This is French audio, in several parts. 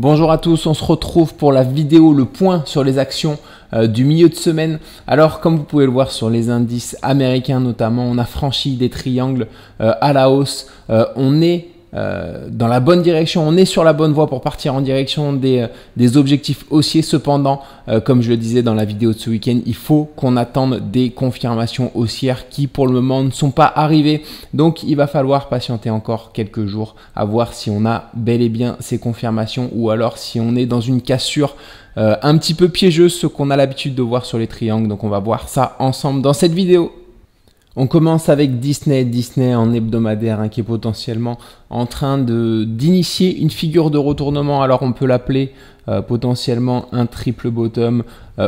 Bonjour à tous, on se retrouve pour la vidéo, le point sur les actions du milieu de semaine. Alors comme vous pouvez le voir sur les indices américains notamment, on a franchi des triangles à la hausse. On est dans la bonne direction, on est sur la bonne voie pour partir en direction des objectifs haussiers. Cependant, comme je le disais dans la vidéo de ce week-end, il faut qu'on attende des confirmations haussières qui pour le moment ne sont pas arrivées. Donc il va falloir patienter encore quelques jours à voir si on a bel et bien ces confirmations ou alors si on est dans une cassure un petit peu piégeuse, ce qu'on a l'habitude de voir sur les triangles. Donc on va voir ça ensemble dans cette vidéo. On commence avec Disney en hebdomadaire qui est potentiellement en train d'initier une figure de retournement. Alors on peut l'appeler potentiellement un triple bottom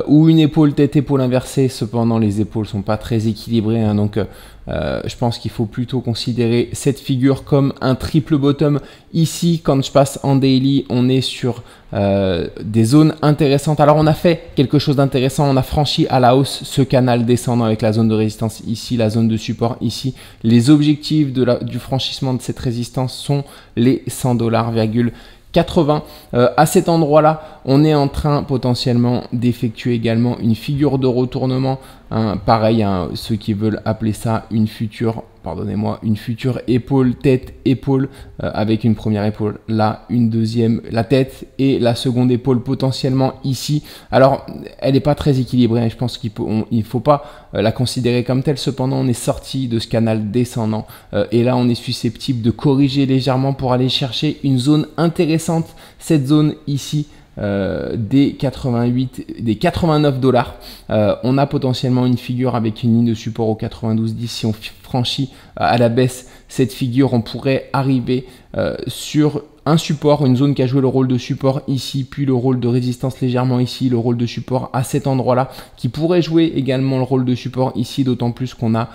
ou une épaule tête-épaule inversée. Cependant les épaules sont pas très équilibrées, donc je pense qu'il faut plutôt considérer cette figure comme un triple bottom. Ici, quand je passe en daily, on est sur des zones intéressantes. Alors on a fait quelque chose d'intéressant, on a franchi à la hausse ce canal descendant avec la zone de résistance ici, la zone de support ici. Les objectifs du franchissement de cette résistance sont les 100,80 $. À cet endroit-là, on est en train potentiellement d'effectuer également une figure de retournement. Pareil, ceux qui veulent appeler ça une future épaule, tête, épaule, avec une première épaule là, une deuxième, la tête et la seconde épaule potentiellement ici. Alors, elle n'est pas très équilibrée, je pense qu'il ne faut pas la considérer comme telle. Cependant, on est sorti de ce canal descendant et là, on est susceptible de corriger légèrement pour aller chercher une zone intéressante, cette zone ici. Des 89 $. On a potentiellement une figure avec une ligne de support au 92,10. Si on franchit à la baisse cette figure, on pourrait arriver sur un support, une zone qui a joué le rôle de support ici, puis le rôle de résistance légèrement ici, le rôle de support à cet endroit-là, qui pourrait jouer également le rôle de support ici, d'autant plus qu'on a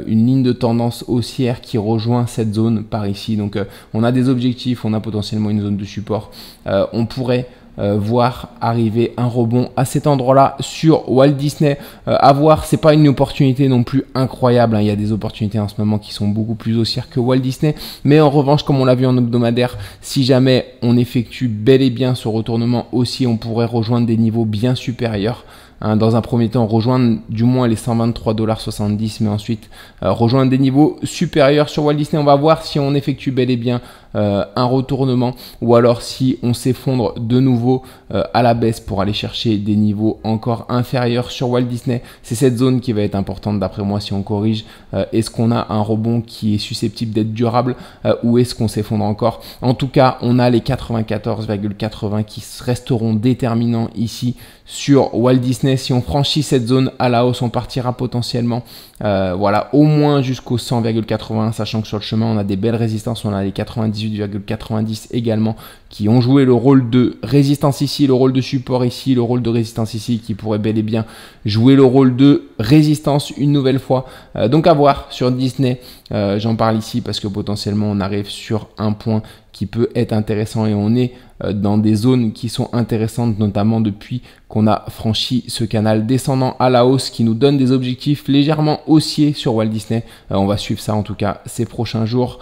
une ligne de tendance haussière qui rejoint cette zone par ici. Donc on a des objectifs, on a potentiellement une zone de support. On pourrait voir arriver un rebond à cet endroit-là sur Walt Disney. À voir, c'est pas une opportunité non plus incroyable. Il y a des opportunités en ce moment qui sont beaucoup plus haussières que Walt Disney. Mais en revanche, comme on l'a vu en hebdomadaire, si jamais on effectue bel et bien ce retournement haussier, on pourrait rejoindre des niveaux bien supérieurs. Dans un premier temps, rejoindre du moins les 123,70 $, mais ensuite rejoindre des niveaux supérieurs sur Walt Disney. On va voir si on effectue bel et bien un retournement ou alors si on s'effondre de nouveau à la baisse pour aller chercher des niveaux encore inférieurs sur Walt Disney. C'est cette zone qui va être importante d'après moi si on corrige. Est-ce qu'on a un rebond qui est susceptible d'être durable ou est-ce qu'on s'effondre encore? En tout cas, on a les 94,80 qui resteront déterminants ici sur Walt Disney. Si on franchit cette zone à la hausse, on partira potentiellement au moins jusqu'au 100,80, sachant que sur le chemin, on a des belles résistances. On a les 98,90 également qui ont joué le rôle de résistance ici, le rôle de support ici, le rôle de résistance ici, qui pourrait bel et bien jouer le rôle de résistance une nouvelle fois. Donc à voir sur Disney. J'en parle ici parce que potentiellement, on arrive sur un point qui peut être intéressant et on est dans des zones qui sont intéressantes, notamment depuis qu'on a franchi ce canal descendant à la hausse qui nous donne des objectifs légèrement haussiers sur Walt Disney. On va suivre ça en tout cas ces prochains jours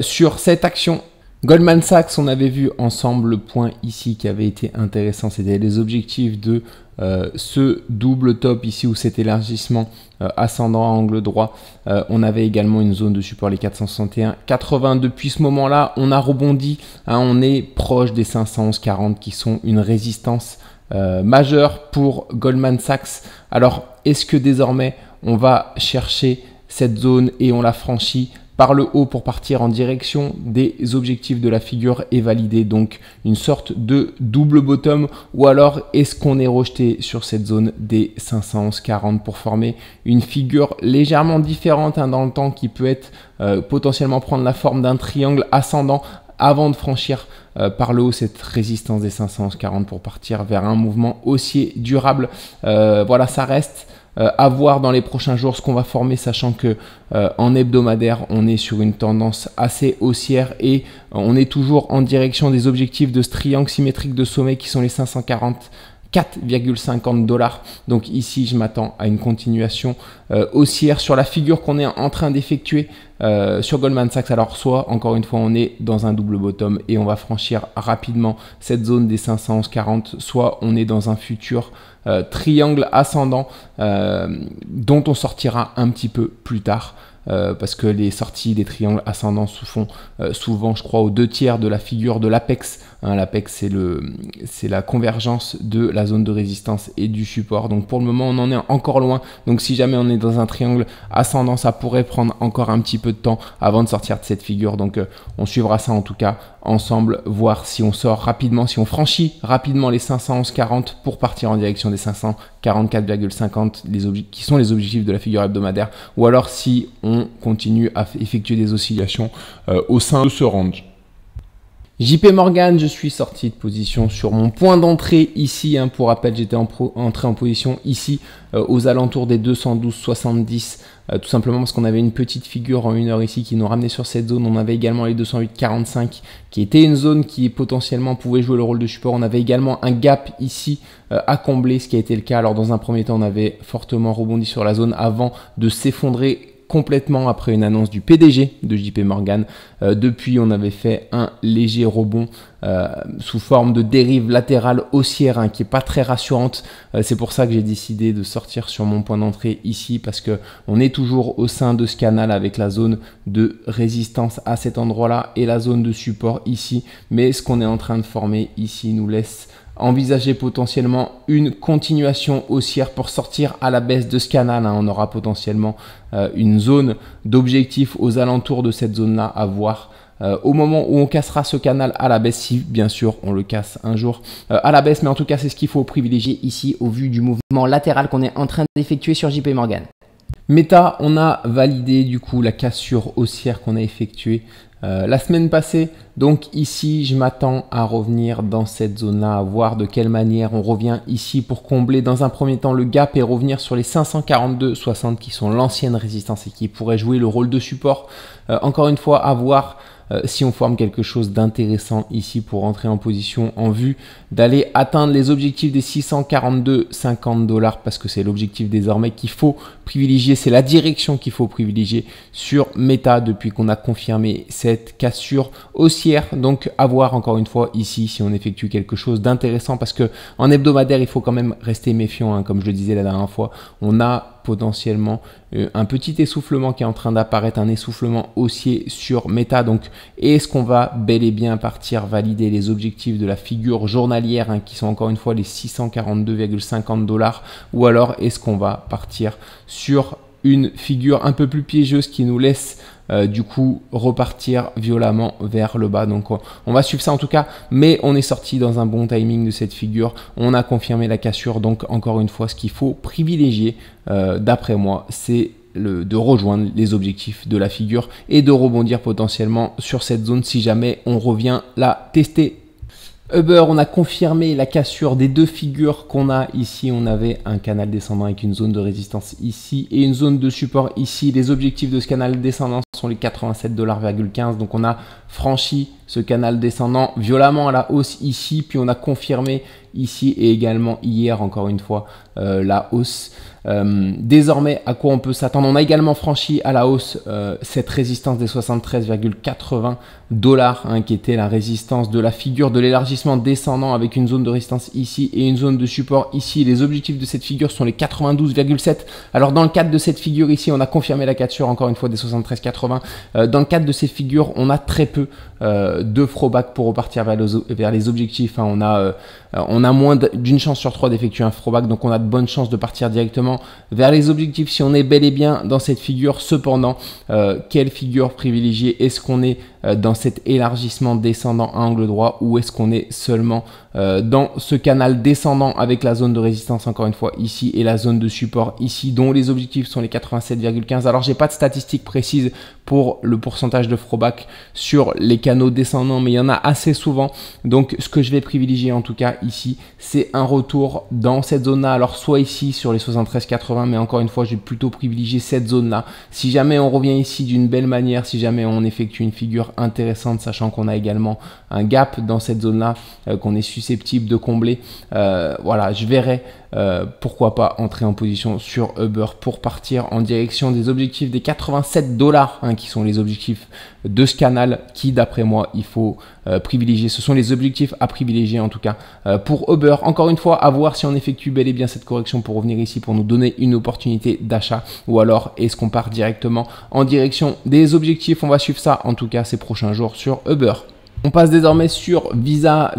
sur cette action. Goldman Sachs, on avait vu ensemble le point ici qui avait été intéressant, c'était les objectifs de ce double top ici ou cet élargissement ascendant à angle droit. On avait également une zone de support, les 461,80. Depuis ce moment-là, on a rebondi, on est proche des 511,40 qui sont une résistance majeure pour Goldman Sachs. Alors, est-ce que désormais, on va chercher cette zone et on la franchit par le haut pour partir en direction des objectifs de la figure et valider donc une sorte de double bottom, ou alors est-ce qu'on est rejeté sur cette zone des 511,40 pour former une figure légèrement différente dans le temps qui peut être potentiellement prendre la forme d'un triangle ascendant avant de franchir par le haut cette résistance des 511,40 pour partir vers un mouvement haussier durable. Voilà, ça reste à voir dans les prochains jours ce qu'on va former, sachant que en hebdomadaire, on est sur une tendance assez haussière et on est toujours en direction des objectifs de ce triangle symétrique de sommet qui sont les 544,50 $. Donc ici, je m'attends à une continuation haussière sur la figure qu'on est en train d'effectuer sur Goldman Sachs. Alors soit encore une fois on est dans un double bottom et on va franchir rapidement cette zone des 511,40, soit on est dans un futur triangle ascendant dont on sortira un petit peu plus tard. Parce que les sorties des triangles ascendants se font souvent, je crois, aux 2/3 de la figure de l'apex. L'apex, c'est la convergence de la zone de résistance et du support. Donc pour le moment, on en est encore loin. Donc si jamais on est dans un triangle ascendant, ça pourrait prendre encore un petit peu de temps avant de sortir de cette figure. Donc on suivra ça en tout cas ensemble, voir si on sort rapidement, si on franchit rapidement les 511,40 pour partir en direction des 544,50 qui sont les objectifs de la figure hebdomadaire, ou alors si on continue à effectuer des oscillations au sein de ce range. JP Morgan, je suis sorti de position sur mon point d'entrée ici. Pour rappel, j'étais entré en position ici aux alentours des 212,70. Tout simplement parce qu'on avait une petite figure en 1 heure ici qui nous ramenait sur cette zone. On avait également les 208,45 qui était une zone qui potentiellement pouvait jouer le rôle de support. On avait également un gap ici à combler, ce qui a été le cas. Alors dans un premier temps, on avait fortement rebondi sur la zone avant de s'effondrer complètement après une annonce du PDG de JP Morgan. Depuis, on avait fait un léger rebond sous forme de dérive latérale haussière qui est pas très rassurante. C'est pour ça que j'ai décidé de sortir sur mon point d'entrée ici, parce que on est toujours au sein de ce canal avec la zone de résistance à cet endroit-là et la zone de support ici. Mais ce qu'on est en train de former ici nous laisse envisager potentiellement une continuation haussière pour sortir à la baisse de ce canal. On aura potentiellement une zone d'objectif aux alentours de cette zone-là à voir au moment où on cassera ce canal à la baisse, si bien sûr on le casse un jour à la baisse. Mais en tout cas, c'est ce qu'il faut privilégier ici au vu du mouvement latéral qu'on est en train d'effectuer sur JP Morgan. Meta, on a validé du coup la cassure haussière qu'on a effectuée la semaine passée. Donc ici, je m'attends à revenir dans cette zone-là, à voir de quelle manière on revient ici pour combler dans un premier temps le gap et revenir sur les 542,60 qui sont l'ancienne résistance et qui pourraient jouer le rôle de support. Encore une fois, à voir si on forme quelque chose d'intéressant ici pour entrer en position en vue d'aller atteindre les objectifs des 642,50 $, parce que c'est l'objectif désormais qu'il faut privilégier, c'est la direction qu'il faut privilégier sur Meta depuis qu'on a confirmé cette cassure haussière. Donc à voir encore une fois ici si on effectue quelque chose d'intéressant, parce que en hebdomadaire il faut quand même rester méfiant, comme je le disais la dernière fois. On a potentiellement un petit essoufflement qui est en train d'apparaître, un essoufflement haussier sur Meta. Donc est-ce qu'on va bel et bien partir valider les objectifs de la figure journalière qui sont encore une fois les 642,50 $, ou alors est-ce qu'on va partir sur une figure un peu plus piégeuse qui nous laisse du coup repartir violemment vers le bas. Donc on va suivre ça en tout cas, mais on est sorti dans un bon timing de cette figure, on a confirmé la cassure. Donc encore une fois, ce qu'il faut privilégier d'après moi, c'est de rejoindre les objectifs de la figure et de rebondir potentiellement sur cette zone si jamais on revient la tester. Uber, on a confirmé la cassure des deux figures qu'on a ici. On avait un canal descendant avec une zone de résistance ici et une zone de support ici. Les objectifs de ce canal descendant sont les 87,15 $. Donc on a franchi ce canal descendant violemment à la hausse ici, puis on a confirmé ici et également hier encore une fois la hausse. Désormais, à quoi on peut s'attendre? On a également franchi à la hausse cette résistance des 73,80 $, qui était la résistance de la figure de l'élargissement descendant avec une zone de résistance ici et une zone de support ici. Les objectifs de cette figure sont les 92,7. Alors dans le cadre de cette figure ici, on a confirmé la cassure encore une fois des 73,80. Dans le cadre de ces figures, on a très peu de throwback pour repartir vers les objectifs. On a moins d'une chance sur 3 d'effectuer un throwback, donc on a de bonnes chances de partir directement vers les objectifs si on est bel et bien dans cette figure. Cependant, quelle figure privilégier? Est-ce qu'on est dans cet élargissement descendant à angle droit, ou est-ce qu'on est seulement dans ce canal descendant avec la zone de résistance encore une fois ici et la zone de support ici, dont les objectifs sont les 87,15? Alors j'ai pas de statistiques précises pour le pourcentage de throwback sur les canaux descendants, mais il y en a assez souvent. Donc ce que je vais privilégier en tout cas ici, c'est un retour dans cette zone là. Alors soit ici sur les 73,80, mais encore une fois je vais plutôt privilégier cette zone là. Si jamais on revient ici d'une belle manière, si jamais on effectue une figure intéressante, sachant qu'on a également un gap dans cette zone là qu'on est susceptible de combler, voilà, je verrai pourquoi pas entrer en position sur Uber pour partir en direction des objectifs des 87 $, hein, qui sont les objectifs de ce canal qui, d'après moi, il faut privilégier. Ce sont les objectifs à privilégier en tout cas pour Uber. Encore une fois, à voir si on effectue bel et bien cette correction pour revenir ici pour nous donner une opportunité d'achat, ou alors est-ce qu'on part directement en direction des objectifs. On va suivre ça en tout cas ces prochains jours sur Uber. On passe désormais sur Visa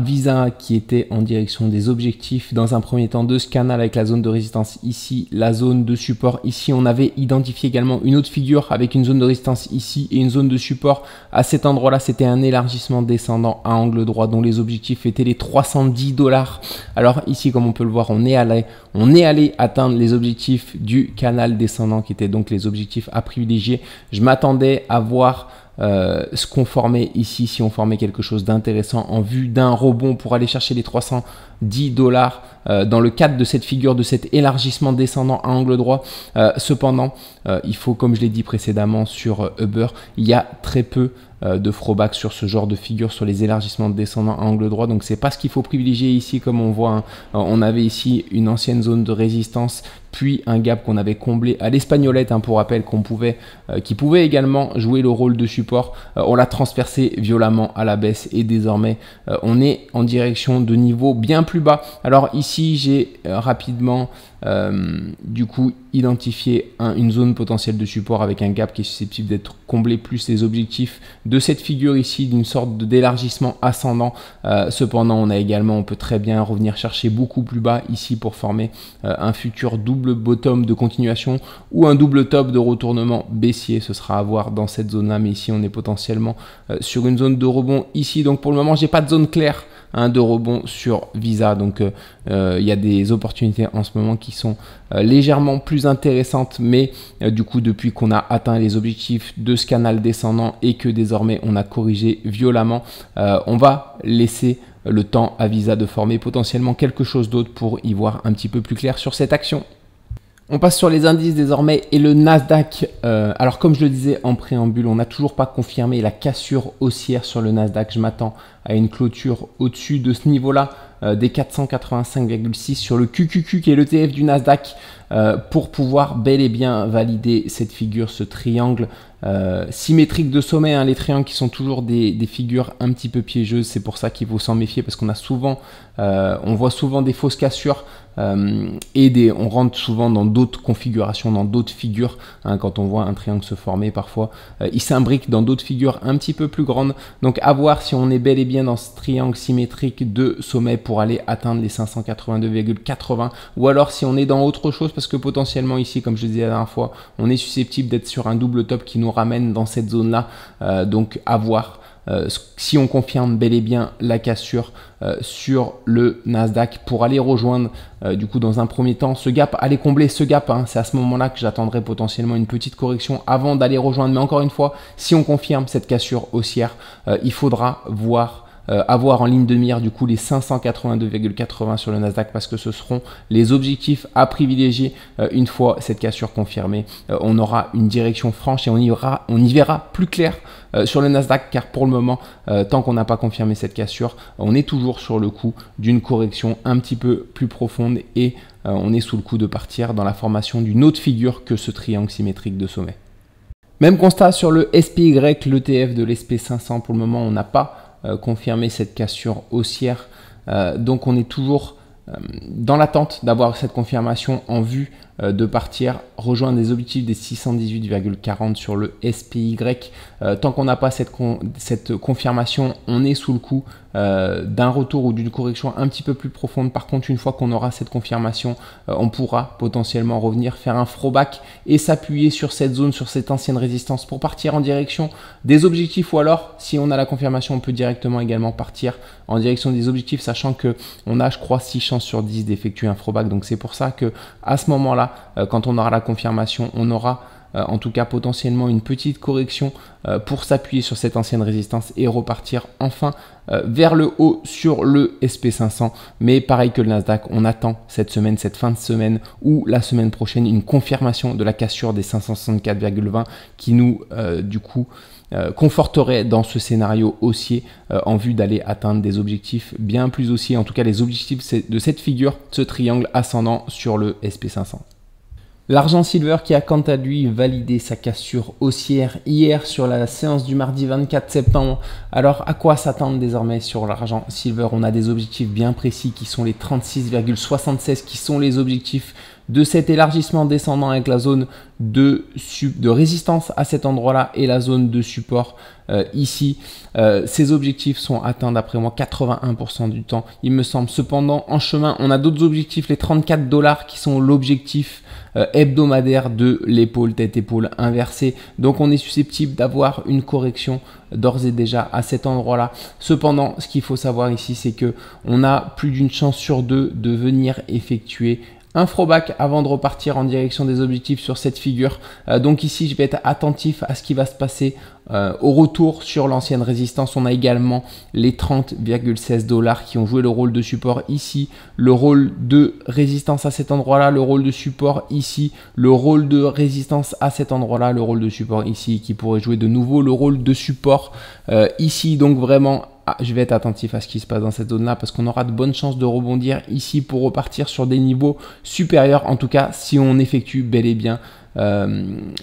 qui était en direction des objectifs dans un premier temps de ce canal avec la zone de résistance ici, la zone de support ici. On avait identifié également une autre figure avec une zone de résistance ici et une zone de support à cet endroit-là. C'était un élargissement descendant à angle droit dont les objectifs étaient les 310 $. Alors ici, comme on peut le voir, on est allé atteindre les objectifs du canal descendant qui étaient donc les objectifs à privilégier. Je m'attendais à voir se conformer ici si on formait quelque chose d'intéressant en vue d'un rebond pour aller chercher les 310 $ dans le cadre de cette figure, de cet élargissement descendant à angle droit. Cependant, il faut, comme je l'ai dit précédemment sur Uber, il y a très peu de throwback sur ce genre de figure, sur les élargissements descendants à angle droit. Donc c'est pas ce qu'il faut privilégier ici. Comme on voit, hein, on avait ici une ancienne zone de résistance, puis un gap qu'on avait comblé à l'espagnolette, hein, pour rappel, qui pouvait également jouer le rôle de support. On l'a transpercé violemment à la baisse et désormais on est en direction de niveaux bien plus bas. Alors ici j'ai rapidement du coup identifié une zone potentielle de support avec un gap qui est susceptible d'être comblé, plus les objectifs de cette figure ici d'une sorte d'élargissement ascendant. Cependant on peut très bien revenir chercher beaucoup plus bas ici pour former un futur double bottom de continuation ou un double top de retournement baissier. Ce sera à voir dans cette zone là, mais ici on est potentiellement sur une zone de rebond ici. Donc pour le moment j'ai pas de zone claire, hein, de rebond sur Visa. Donc il y a des opportunités en ce moment qui sont légèrement plus intéressantes, mais du coup depuis qu'on a atteint les objectifs de ce canal descendant et que désormais on a corrigé violemment, on va laisser le temps à Visa de former potentiellement quelque chose d'autre pour y voir un petit peu plus clair sur cette action. On passe sur les indices désormais et le Nasdaq. Alors comme je le disais en préambule, on n'a toujours pas confirmé la cassure haussière sur le Nasdaq. Je m'attends à une clôture au-dessus de ce niveau-là, des 485,6 sur le QQQ qui est l'ETF du Nasdaq, pour pouvoir bel et bien valider cette figure, ce triangle symétrique de sommet, hein. Les triangles qui sont toujours des figures un petit peu piégeuses, c'est pour ça qu'il faut s'en méfier, parce qu'on a souvent, on voit souvent des fausses cassures et on rentre souvent dans d'autres configurations, dans d'autres figures, hein. Quand on voit un triangle se former, parfois il s'imbrique dans d'autres figures un petit peu plus grandes. Donc à voir si on est bel et bien dans ce triangle symétrique de sommet pour aller atteindre les 582,80, ou alors si on est dans autre chose, parce que potentiellement ici, comme je disais la dernière fois, on est susceptible d'être sur un double top qui nous ramène dans cette zone là. Donc à voir si on confirme bel et bien la cassure sur le Nasdaq pour aller rejoindre du coup dans un premier temps ce gap, aller combler ce gap, hein. C'est à ce moment là que j'attendrai potentiellement une petite correction avant d'aller rejoindre, mais encore une fois, si on confirme cette cassure haussière, il faudra avoir en ligne de mire du coup les 582,80 sur le Nasdaq, parce que ce seront les objectifs à privilégier. Une fois cette cassure confirmée, on aura une direction franche et on y verra plus clair sur le Nasdaq, car pour le moment, tant qu'on n'a pas confirmé cette cassure, on est toujours sur le coup d'une correction un petit peu plus profonde et on est sous le coup de partir dans la formation d'une autre figure que ce triangle symétrique de sommet. Même constat sur le SPY, l'ETF de l'SP500. Pour le moment, on n'a pas confirmer cette cassure haussière, donc on est toujours dans l'attente d'avoir cette confirmation en vue de partir rejoindre les objectifs des 618,40 sur le SPY. Tant qu'on n'a pas cette confirmation, on est sous le coup d'un retour ou d'une correction un petit peu plus profonde. Par contre, une fois qu'on aura cette confirmation, on pourra potentiellement revenir faire un throwback et s'appuyer sur cette zone, sur cette ancienne résistance pour partir en direction des objectifs, ou alors si on a la confirmation, on peut directement également partir en direction des objectifs, sachant que on a, je crois, 6 chances sur 10 d'effectuer un throwback. Donc c'est pour ça que à ce moment-là, quand on aura la confirmation, on aura en tout cas potentiellement une petite correction pour s'appuyer sur cette ancienne résistance et repartir enfin vers le haut sur le SP500. Mais pareil que le Nasdaq, on attend cette semaine, cette fin de semaine ou la semaine prochaine, une confirmation de la cassure des 564,20 qui nous, du coup, conforterait dans ce scénario haussier en vue d'aller atteindre des objectifs bien plus haussiers. En tout cas, les objectifs de cette figure, ce triangle ascendant sur le SP500. L'argent silver qui a quant à lui validé sa cassure haussière hier sur la séance du mardi 24 septembre. Alors à quoi s'attendre désormais sur l'argent silver? On a des objectifs bien précis qui sont les 36,76 qui sont les objectifs de cet élargissement descendant avec la zone de résistance à cet endroit-là et la zone de support ici. Ces objectifs sont atteints d'après moi 81% du temps, il me semble. Cependant, en chemin, on a d'autres objectifs, les 34 $ qui sont l'objectif hebdomadaire de l'épaule tête-épaule inversée. Donc on est susceptible d'avoir une correction d'ores et déjà à cet endroit-là. Cependant, ce qu'il faut savoir ici, c'est que on a plus d'une chance sur deux de venir effectuer un throwback avant de repartir en direction des objectifs sur cette figure. Donc ici, je vais être attentif à ce qui va se passer au retour sur l'ancienne résistance. On a également les 30,16 $ qui ont joué le rôle de support ici, le rôle de résistance à cet endroit-là, le rôle de support ici, le rôle de résistance à cet endroit-là, le rôle de support ici qui pourrait jouer de nouveau le rôle de support ici. Donc vraiment, je vais être attentif à ce qui se passe dans cette zone-là parce qu'on aura de bonnes chances de rebondir ici pour repartir sur des niveaux supérieurs. En tout cas, si on effectue bel et bien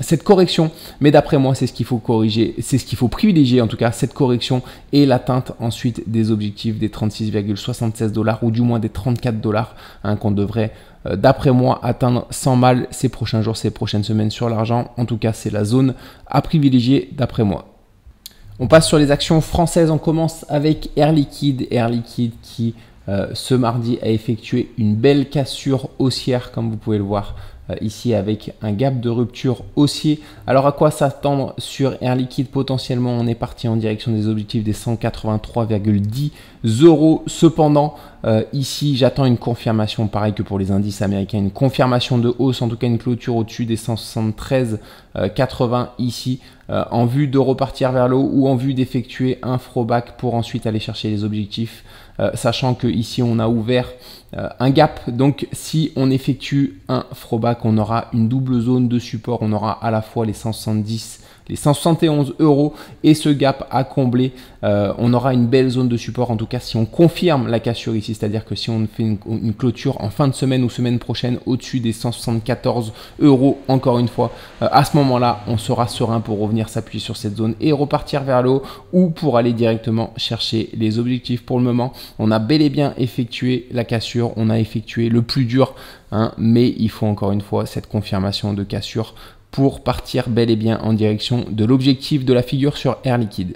cette correction. Mais d'après moi, c'est ce qu'il faut corriger, c'est ce qu'il faut privilégier en tout cas, cette correction et l'atteinte ensuite des objectifs des 36,76 $ ou du moins des 34 $ qu'on devrait d'après moi atteindre sans mal ces prochains jours, ces prochaines semaines sur l'argent. En tout cas, c'est la zone à privilégier d'après moi. On passe sur les actions françaises, on commence avec Air Liquide. Air Liquide qui ce mardi a effectué une belle cassure haussière comme vous pouvez le voir ici avec un gap de rupture haussier. Alors à quoi s'attendre sur Air Liquide? Potentiellement on est parti en direction des objectifs des 183,10 €. Cependant ici j'attends une confirmation, pareil que pour les indices américains, une confirmation de hausse, en tout cas une clôture au-dessus des 173,80 ici en vue de repartir vers le haut ou en vue d'effectuer un throwback pour ensuite aller chercher les objectifs. Sachant que ici on a ouvert un gap, donc si on effectue un throwback, on aura une double zone de support, on aura à la fois les 170, les 171 € et ce gap à combler. On aura une belle zone de support, en tout cas si on confirme la cassure ici, c'est-à-dire que si on fait une clôture en fin de semaine ou semaine prochaine au-dessus des 174 €, encore une fois, à ce moment-là, on sera serein pour revenir s'appuyer sur cette zone et repartir vers le haut ou pour aller directement chercher les objectifs. Pour le moment, on a bel et bien effectué la cassure, on a effectué le plus dur, mais il faut encore une fois cette confirmation de cassure pour partir bel et bien en direction de l'objectif de la figure sur Air Liquide.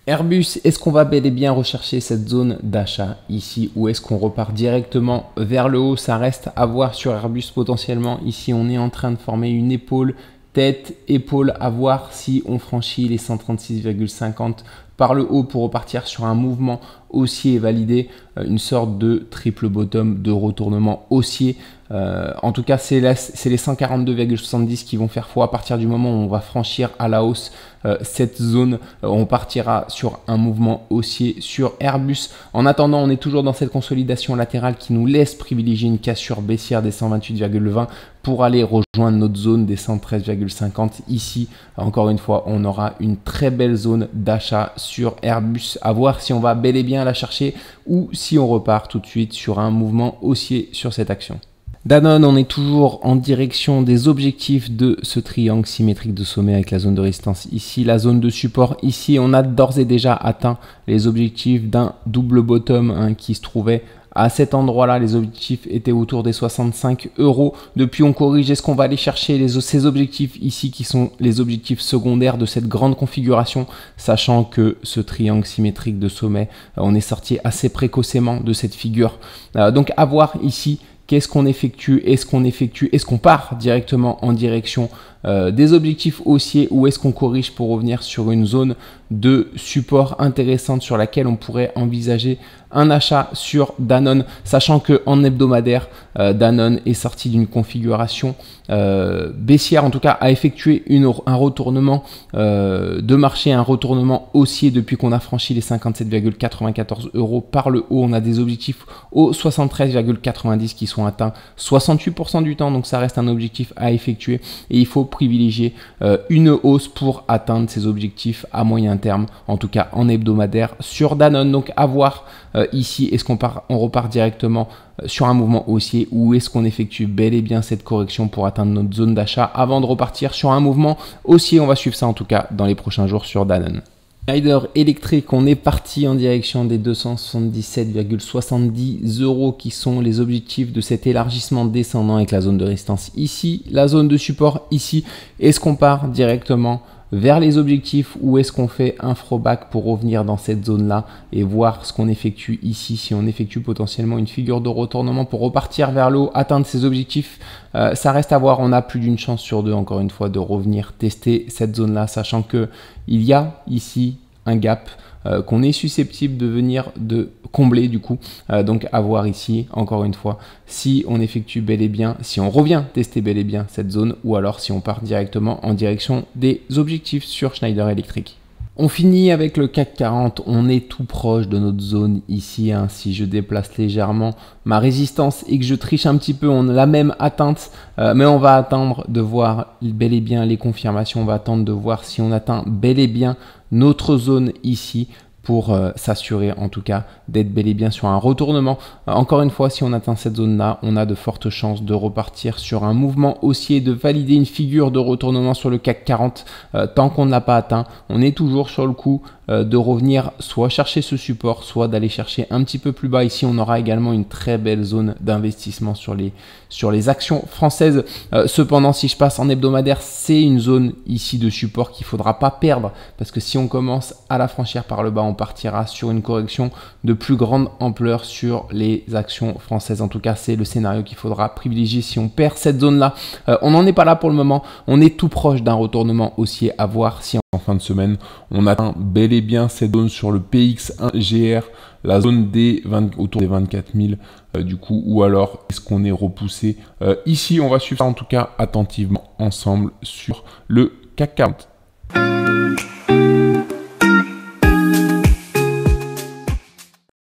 Airbus, est-ce qu'on va bel et bien rechercher cette zone d'achat ici ou est-ce qu'on repart directement vers le haut? Ça reste à voir sur Airbus potentiellement. Ici, on est en train de former une épaule, tête, épaule, à voir si on franchit les 136,50 par le haut pour repartir sur un mouvement haussier et valider une sorte de triple bottom de retournement haussier. En tout cas, c'est les 142,70 qui vont faire foi à partir du moment où on va franchir à la hausse cette zone. On partira sur un mouvement haussier sur Airbus. En attendant, on est toujours dans cette consolidation latérale qui nous laisse privilégier une cassure baissière des 128,20 pour aller rejoindre notre zone des 113,50 ici. Encore une fois, on aura une très belle zone d'achat sur Airbus. À voir si on va bel et bien la chercher ou si on repart tout de suite sur un mouvement haussier sur cette action. Danone, on est toujours en direction des objectifs de ce triangle symétrique de sommet avec la zone de résistance ici, la zone de support ici. On a d'ores et déjà atteint les objectifs d'un double bottom qui se trouvait à cet endroit-là. Les objectifs étaient autour des 65 €. Depuis, on corrige. Est-ce qu'on va aller chercher ces objectifs ici qui sont les objectifs secondaires de cette grande configuration, sachant que ce triangle symétrique de sommet, on est sorti assez précocement de cette figure. Donc, à voir ici. Qu'est-ce qu'on effectue? Est-ce qu'on part directement en direction des objectifs haussiers ou est-ce qu'on corrige pour revenir sur une zone de support intéressante sur laquelle on pourrait envisager un achat sur Danone, sachant que en hebdomadaire, Danone est sorti d'une configuration baissière, en tout cas a effectué un retournement de marché, un retournement haussier depuis qu'on a franchi les 57,94 € par le haut. On a des objectifs aux 73,90 qui sont atteints 68% du temps, donc ça reste un objectif à effectuer et il faut privilégier une hausse pour atteindre ces objectifs à moyen terme, en tout cas en hebdomadaire sur Danone. Donc à voir ici, est-ce qu'on repart directement sur un mouvement haussier ou est-ce qu'on effectue bel et bien cette correction pour atteindre notre zone d'achat avant de repartir sur un mouvement haussier. On va suivre ça en tout cas dans les prochains jours sur Danone. Schneider Electric, on est parti en direction des 277,70 € qui sont les objectifs de cet élargissement descendant avec la zone de résistance ici, la zone de support ici. Est-ce qu'on part directement vers les objectifs ou est-ce qu'on fait un throwback pour revenir dans cette zone là et voir ce qu'on effectue ici, si on effectue potentiellement une figure de retournement pour repartir vers le haut, atteindre ses objectifs, ça reste à voir. On a plus d'une chance sur deux encore une fois de revenir tester cette zone là, sachant que il y a ici un gap qu'on est susceptible de venir de combler du coup, donc à voir ici encore une fois si on effectue bel et bien, si on revient tester bel et bien cette zone ou alors si on part directement en direction des objectifs sur Schneider Electric. On finit avec le CAC 40, on est tout proche de notre zone ici, hein. Si je déplace légèrement ma résistance et que je triche un petit peu, on l'a même atteinte, mais on va attendre de voir bel et bien les confirmations, on va attendre de voir si on atteint bel et bien notre zone ici pour s'assurer en tout cas d'être bel et bien sur un retournement. Encore une fois, si on atteint cette zone-là, on a de fortes chances de repartir sur un mouvement haussier, de valider une figure de retournement sur le CAC 40. Tant qu'on ne l'a pas atteint, on est toujours sur le coup de revenir soit chercher ce support, soit d'aller chercher un petit peu plus bas. Ici, on aura également une très belle zone d'investissement sur les actions françaises. Cependant, si je passe en hebdomadaire, c'est une zone ici de support qu'il ne faudra pas perdre parce que si on commence à la franchir par le bas, on partira sur une correction de plus grande ampleur sur les actions françaises. En tout cas, c'est le scénario qu'il faudra privilégier si on perd cette zone-là. On n'en est pas là pour le moment. On est tout proche d'un retournement haussier, à voir si en fin de semaine, on atteint bel et bien cette zone sur le PX1GR, la zone autour des 24 000 du coup, ou alors est-ce qu'on est repoussé ici. On va suivre ça en tout cas attentivement ensemble sur le CAC 40.